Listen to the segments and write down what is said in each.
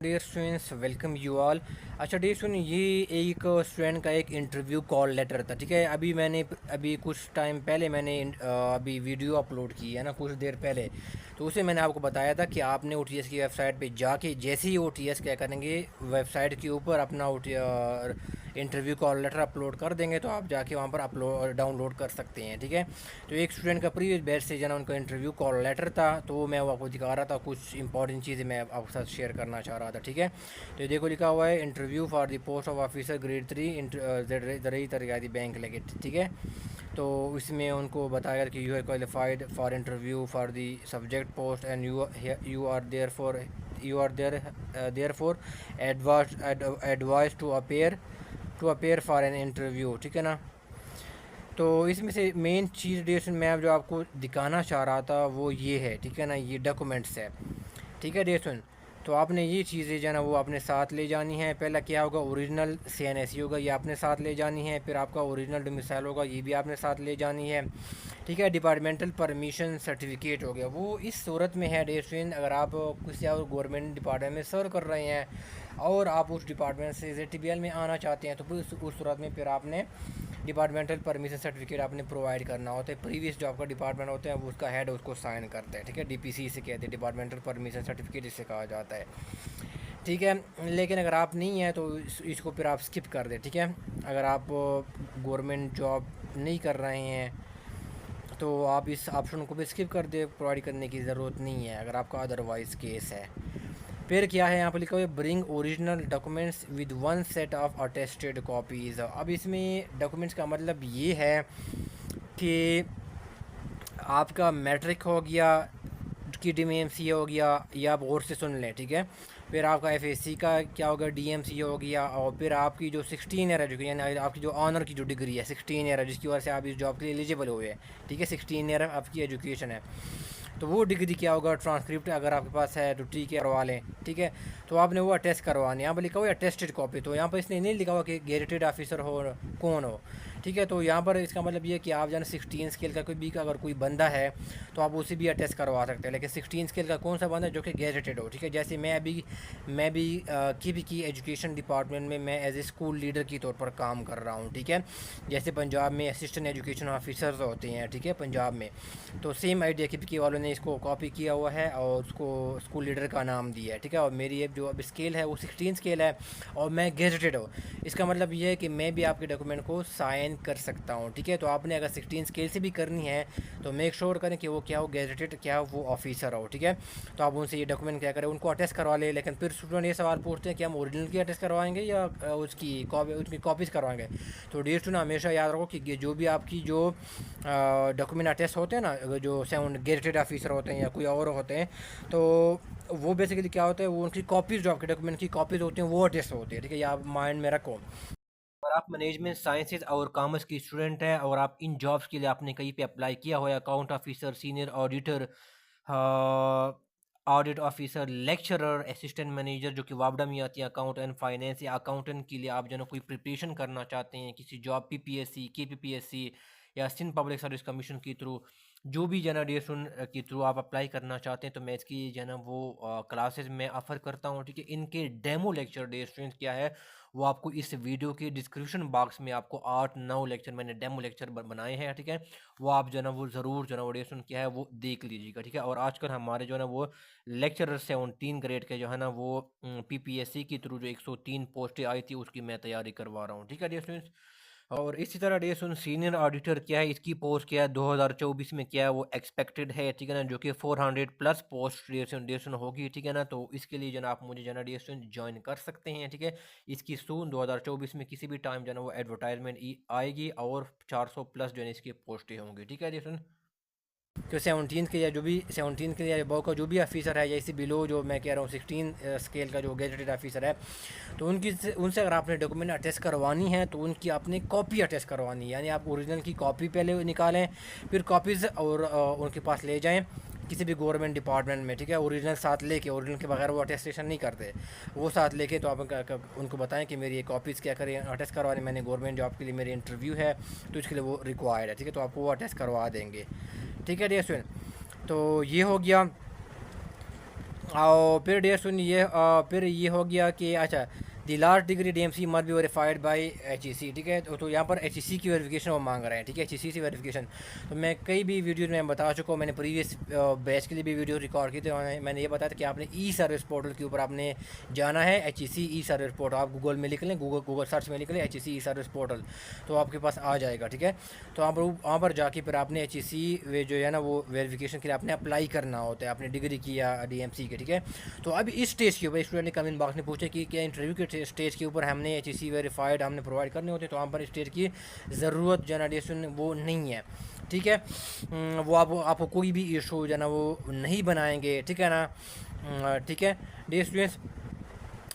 Dear students, welcome you all. अच्छा dear student, ये एक स्टूडेंट का एक इंटरव्यू कॉल लेटर था। ठीक है, अभी कुछ टाइम पहले मैंने अभी वीडियो अपलोड की है ना, कुछ देर पहले। तो उसे मैंने आपको बताया था कि आपने OTS की वेबसाइट पे जाके जैसे ही OTS क्या करेंगे, वेबसाइट के ऊपर अपना इंटरव्यू कॉल लेटर अपलोड कर देंगे तो आप जाके वहाँ पर अपलोड डाउनलोड कर सकते हैं। ठीक है, तो एक स्टूडेंट का प्रीवियस बैच से जो ना उनका इंटरव्यू कॉल लेटर था, तो मैं वो आपको दिखा रहा था। कुछ इंपॉर्टेंट चीज़ें मैं आपके साथ शेयर करना चाह रहा था। ठीक है, तो ये देखो लिखा हुआ है interview for the post of officer grade 3 रही तरगादी बैंक लिमिटेड। ठीक है, तो इसमें उनको बताया कि you are qualified for interview for the subject post and you are there for advise to appear for an interview. ठीक है ना, तो इसमें से मेन चीज़ डिस्कशन मैं जो आपको दिखाना चाह रहा था वो ये है। ठीक है ना, ये डॉक्यूमेंट्स है। ठीक है डिस्कशन, तो आपने ये चीज़ें जो है ना वो अपने साथ ले जानी है। पहला क्या होगा, ओरिजिनल CNSE होगा, ये आपने साथ ले जानी है। फिर आपका ओरिजिनल डोमिसाइल होगा, ये भी आपने साथ ले जानी है। ठीक है, डिपार्टमेंटल परमिशन सर्टिफिकेट हो गया, वो इस सूरत में है डिस्कशन अगर आप किसी और गवर्नमेंट डिपार्टमेंट में सर्व कर रहे हैं और आप उस डिपार्टमेंट से ZTBL में आना चाहते हैं, तो फिर उस सूरत में फिर आपने डिपार्टमेंटल परमिशन सर्टिफिकेट आपने प्रोवाइड करना होता है। प्रीवियस जो आपका डिपार्टमेंट होता है वो उसका हेड उसको साइन करता है। ठीक है, DPC से कहते हैं, डिपार्टमेंटल परमिशन सर्टिफिकेट इसे कहा जाता है। ठीक है, लेकिन अगर आप नहीं हैं तो इसको फिर आप स्किप कर दें। ठीक है, अगर आप गवर्नमेंट जॉब नहीं कर रहे हैं तो आप इस ऑप्शन को भी स्किप कर दे, प्रोवाइड करने की ज़रूरत नहीं है अगर आपका अदरवाइज़ केस है। फिर क्या है, यहाँ पर लिखा हुआ है bring original documents with one set of attested copies. अब इसमें डॉक्यूमेंट्स का मतलब ये है कि आपका मैट्रिक हो गया, की DMCA हो गया, या आप और से सुन लें। ठीक है, फिर आपका FAC का क्या होगा, DMCA हो गया, और फिर आपकी जो 16 ईयर एजुकेशन यानी आपकी जो ऑनर की जो डिग्री है 16 ईयर है, जिसकी वजह से आप इस जॉब के लिए एलिजिबल हुए हैं। ठीक है, 16 ईयर आपकी एजुकेशन है, तो वो डिग्री क्या होगा, ट्रांसक्रिप्ट अगर आपके पास है तो ठीक है, करवा लें। ठीक है, तो आपने वो अटेस्ट करवाने, यहाँ पर लिखा हुआ है अटेस्टेड कॉपी, तो यहाँ पर इसने नहीं लिखा हुआ कि गेजेटेड ऑफिसर हो कौन हो। ठीक है, तो यहाँ पर इसका मतलब ये है कि आप जो है 16 स्केल का कोई भी का अगर कोई बंदा है तो आप उसे भी अटेस्ट करवा सकते हैं, लेकिन 16 स्केल का कौन सा बंदा है जो कि गेजेटेड हो। ठीक है, जैसे मैं भी की एजुकेशन डिपार्टमेंट में मैं एज ए स्कूल लीडर के तौर पर काम कर रहा हूँ। ठीक है, जैसे पंजाब में असिस्टेंट एजुकेशन ऑफिसर्स होते हैं। ठीक है, पंजाब में तो सेम आइडिया की वालों ने इसको कॉपी किया हुआ है और उसको स्कूल लीडर का नाम दिया है। ठीक है, और मेरी एक जो अब स्केल है वो 16 स्केल है और मैं गेजेटेड हूँ। इसका मतलब ये है कि मैं भी आपके डॉक्यूमेंट को साइन कर सकता हूँ। ठीक है, तो आपने अगर 16 स्केल से भी करनी है तो मेक श्योर करें कि वो क्या हो, गेजेटेड क्या हो, वो ऑफिसर हो। ठीक है, तो आप उनसे ये डॉक्यूमेंट क्या करें, उनको अटेस्ट करवा ले। लेकिन फिर स्टूडेंट ये सवाल पूछते हैं कि हम ओरिजिनल की अटेस्ट करवाएंगे या उसकी कॉपीज़ करवाएंगे। तो डियर स्टूडेंट हमेशा याद रखो कि ये जो भी आपकी जो डॉक्यूमेंट अटेस्ट होते हैं ना, जो सेवन गेजेटेड ऑफिसर होते हैं या कोई और होते हैं, तो वो बेसिकली क्या होता है, वो उनकी कॉपीज़ जो आपके डॉक्यूमेंट की कॉपीज़ होती हैं वो अटेस्ट होती है। ठीक है, ये आप माइंड में रखो। अगर आप मैनेजमेंट साइंसेज और कॉमर्स की स्टूडेंट हैं और आप इन जॉब्स के लिए आपने कहीं पे अप्लाई किया हो, account officer, senior auditor, audit officer, lecturer, assistant manager जो कि वापडा में आती है, अकाउंट एंड फाइनेंस, या अकाउंटेंट के लिए आप जो है कोई प्रिपरेशन करना चाहते हैं किसी जॉब, PPSC, KPPSC या सिंध पब्लिक सर्विस कमीशन के थ्रू, जो भी जनरेशन के थ्रू आप अप्लाई करना चाहते हैं, तो मैं इसकी जो है ना वो क्लासेस में ऑफ़र करता हूँ। ठीक है, इनके डेमो लेक्चर डे स्टूडेंट्स क्या है वो आपको इस वीडियो के डिस्क्रिप्शन बॉक्स में आपको 8-9 लेक्चर मैंने डेमो लेक्चर बनाए हैं। ठीक है, वो आप जो है ना वो ज़रूर जो है ना ऑडिशन क्या है वो देख लीजिएगा। ठीक है, और आजकल हमारे जो है ना वो लेक्चरर 17 ग्रेड के जो है ना वो PPSC के थ्रू जो 103 पोस्टें आई थी उसकी मैं तैयारी करवा रहा हूँ। ठीक है डियर स्टूडेंट्स, और इसी तरह डियर स्टूडेंट सीनियर ऑडिटर क्या है, इसकी पोस्ट क्या है 2024 में क्या है वो एक्सपेक्टेड है। ठीक है ना, जो कि 400 प्लस पोस्ट डियर स्टूडेंट होगी। ठीक है ना, तो इसके लिए जो ना आप मुझे जो ना डियर स्टूडेंट ज्वाइन कर सकते हैं। ठीक है, इसकी सून 2024 में किसी भी टाइम जो ना वो एडवर्टाइजमेंट आएगी और 400 प्लस जो है इसकी पोस्टें होंगी। ठीक है डियर स्टूडेंट, तो 17 के या जो भी 17 के या अबव का जो भी ऑफिसर है या इसी बिलो जो मैं कह रहा हूँ 16 स्केल का जो गेजेटेड ऑफिसर है, तो उनसे अगर आपने डॉक्यूमेंट अटेस्ट करवानी है तो उनकी आपने कॉपी अटेस्ट करवानी है। यानी आप ओरिजिनल की कॉपी पहले निकालें, फिर कॉपीज़ और उनके पास ले जाएँ किसी भी गवर्नमेंट डिपार्टमेंट में। ठीक है, ओरिजिनल साथ लेके, ओरिजिनल के बगैर वो अटेस्टेशन नहीं करते, वो साथ लेके तो आप उनको बताएं कि मेरी ये कॉपीज़ क्या करें अटेस्ट करवाने, मैंने गवर्नमेंट जॉब के लिए मेरी इंटरव्यू है तो इसके लिए वो रिक्वायर्ड है। ठीक है, तो आपको वो अटेस्ट करवा देंगे। ठीक है डियर स्टूडेंट, तो ये हो गया और फिर डियर स्टूडेंट फिर ये हो गया कि अच्छा दी last degree DMC must be verified bye HEC, ठीक है। तो यहाँ पर HEC की वेरिफिकेशन वो मांग रहे हैं, ठीक है, HEC से वेरिफिकेशन। तो मैं कई भी वीडियोज़ में बता चुका हूँ, मैंने प्रीवियस बैच के लिए भी वीडियो रिकॉर्ड की थी, मैंने ये बताया था कि आपने ई सर्विस पोर्टल के ऊपर आपने जाना है, HEC ई सर्विस पोर्टल, आप गूगल में लिख लें, गूगल सर्च में लिख लें HEC ई सर्विस पोर्टल, तो आपके पास आ जाएगा, ठीक है। तो वहाँ पर जाके फिर आपने HEC वे जो है ना वो वेरिफिकेशन के लिए आपने अप्लाई करना होता है अपनी डिग्री की या DMC के, ठीक है। तो अब इस स्टेज के ऊपर स्टूडेंट ने कमेंट बॉक्स में पूछा कि क्या इंटरव्यू के स्टेज के ऊपर हमने HEC वेरीफाइड हमने प्रोवाइड करने होते हैं, तो वहाँ पर स्टेज की ज़रूरत जनरेशन वो नहीं है, ठीक है। वो आपको कोई भी इशू जो है ना वो नहीं बनाएंगे, ठीक है ना, ठीक है डियर स्टूडेंट्स।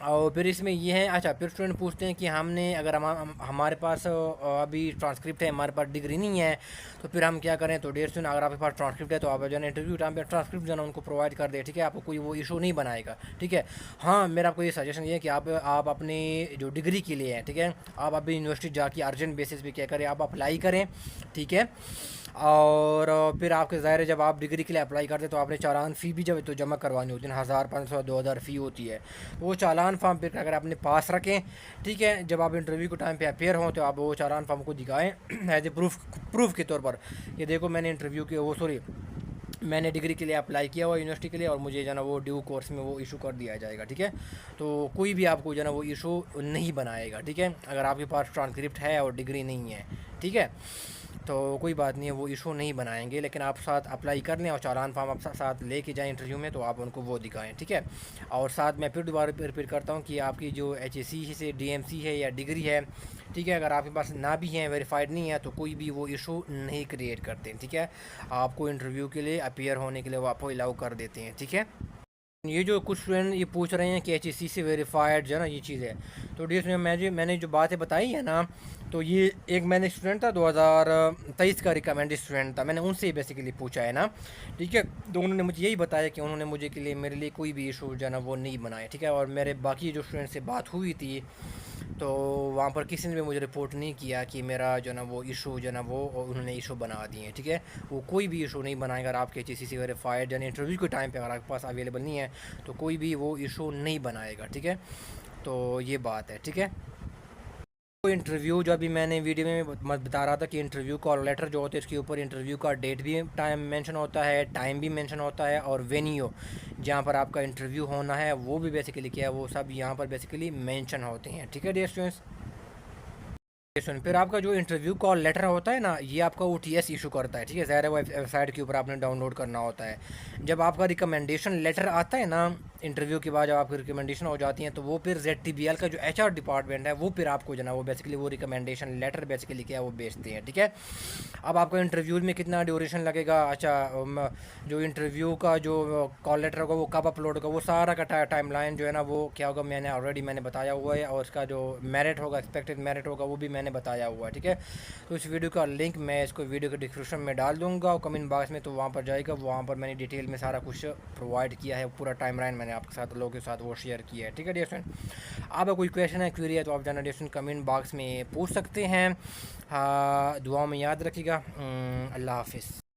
और फिर इसमें ये है, अच्छा फिर स्टूडेंट पूछते हैं कि हमने अगर हमारे पास अभी ट्रांसक्रिप्ट है, हमारे पास डिग्री नहीं है, तो फिर हम क्या करें। तो डियर स्टूडेंट अगर आपके पास ट्रांसक्रिप्ट है तो आप जो है इंटरव्यू टाइम पे ट्रांसक्रिप्ट जो है उनको प्रोवाइड कर दे, ठीक है, आपको कोई वो इशू नहीं बनाएगा, ठीक है। हाँ मेरा आपको ये सजेशन ये है कि आप अपनी जो डिग्री के लिए है, ठीक है, आप अभी यूनिवर्सिटी जाके अर्जेंट बेसिस पे क्या करें, आप अप्लाई करें, ठीक है। और फिर आपके ज़ाहिर है जब आप डिग्री के लिए अप्लाई करते हैं तो आपने चालान फ़ी भी जब तो जमा करवानी होती है, 1500 2000 फ़ी होती है। तो वो चालान फार्म फिर अगर अपने पास रखें, ठीक है, जब आप इंटरव्यू के टाइम पे अपेयर हों तो आप वो चालान फार्म को दिखाएं एज ए प्रूफ के तौर पर, ये देखो मैंने इंटरव्यू के वो सॉरी मैंने डिग्री के लिए अप्लाई किया हुआ यूनिवर्सिटी के लिए और मुझे जो है ना वो ड्यू कोर्स में वो इशू कर दिया जाएगा, ठीक है। तो कोई भी आपको जो है ना वो इशू नहीं बनाएगा, ठीक है, अगर आपके पास ट्रांसक्रिप्ट है और डिग्री नहीं है, ठीक है। तो कोई बात नहीं है, वो इशू नहीं बनाएंगे, लेकिन आप साथ अप्लाई कर लें और चालान फार्म आप साथ लेके जाएं इंटरव्यू में, तो आप उनको वो दिखाएं, ठीक है। और साथ मैं फिर दोबारा रिपीट करता हूँ कि आपकी जो HEC से DMC है या डिग्री है, ठीक है, अगर आपके पास ना भी हैं, वेरीफाइड नहीं है, तो कोई भी वो इशू नहीं क्रिएट करते, ठीक है। आपको इंटरव्यू के लिए अपीयर होने के लिए वो आपको अलाउ कर देते हैं, ठीक है। ये जो कुछ स्टूडेंट ये पूछ रहे हैं कि HEC से वेरीफाइड जो है ना ये चीज़ है, तो डी में मैंने जो बातें बताई है ना, तो ये एक मैंने स्टूडेंट था 2023 का रिकमेंडेड स्टूडेंट था, मैंने उनसे ही बेसिकली पूछा है ना, ठीक है। तो उन्होंने मुझे यही बताया कि उन्होंने मुझे के लिए मेरे लिए कोई भी इशू जो है ना वो नहीं बनाया, ठीक है। और मेरे बाकी जो स्टूडेंट से बात हुई थी तो वहाँ पर किसी ने भी मुझे रिपोर्ट नहीं किया कि मेरा जो ना वो इशू जो ना वो उन्होंने इशू बना दिए, ठीक है। वो कोई भी इशू नहीं बनाएगा, अगर आपके HEC से वेरीफाइड यानी इंटरव्यू के टाइम पे अगर आपके पास अवेलेबल नहीं है तो कोई भी वो इशू नहीं बनाएगा, ठीक है। तो ये बात है, ठीक है। तो इंटरव्यू जो अभी मैंने वीडियो में बता रहा था कि इंटरव्यू कॉल लेटर जो होता है इसके ऊपर इंटरव्यू का डेट भी टाइम मेंशन होता है, टाइम भी मेंशन होता है, और वेन्यू जहाँ पर आपका इंटरव्यू होना है वो भी बेसिकली क्या है, वो सब यहाँ पर बेसिकली मेंशन होते हैं, ठीक है डियर स्टूडेंट्स। फिर आपका जो इंटरव्यू कॉल लेटर होता है ना, ये आपका OTS इशू करता है, ठीक है, ज़ाहिर है वेबसाइट के ऊपर आपने डाउनलोड करना होता है। जब आपका रिकमेंडेशन लेटर आता है ना इंटरव्यू के बाद, जब आपकी रिकमेंडेशन हो जाती है, तो वो फिर ZTBL का जो HR डिपार्टमेंट है वो फिर आपको जो ना वो बेसिकली वो रिकमेंडेशन लेटर बेसिकली क्या वो बेचते हैं, ठीक है। अब आपका इंटरव्यू में कितना ड्यूरेशन लगेगा, अच्छा जो इंटरव्यू का जो कॉल लेटर होगा वो कब अपलोड होगा, वो सारा का टाइमलाइन जो है ना वो क्या होगा मैंने ऑलरेडी बताया हुआ है, और उसका जो मेरिट होगा, एक्सपेक्टेड मेरिट होगा, वो भी मैंने बताया हुआ है, ठीक है। तो इस वीडियो का लिंक मैं इसको वीडियो के डिस्क्रिप्शन में डाल दूंगा और कमेंट बॉक्स में, तो वहाँ पर जाएगा, वहाँ पर मैंने डिटेल में सारा कुछ प्रोवाइड किया है, पूरा टाइमलाइन मैंने आपके साथ लोगों के साथ वो शेयर किया है, ठीक है डियर स्टूडेंट। आपका कोई क्वेश्चन है, क्वेरी है, तो आप जाना डियर स्टूडेंट कमेंट बॉक्स में पूछ सकते हैं। हाँ दुआ में याद रखिएगा। अल्लाह हाफिज़।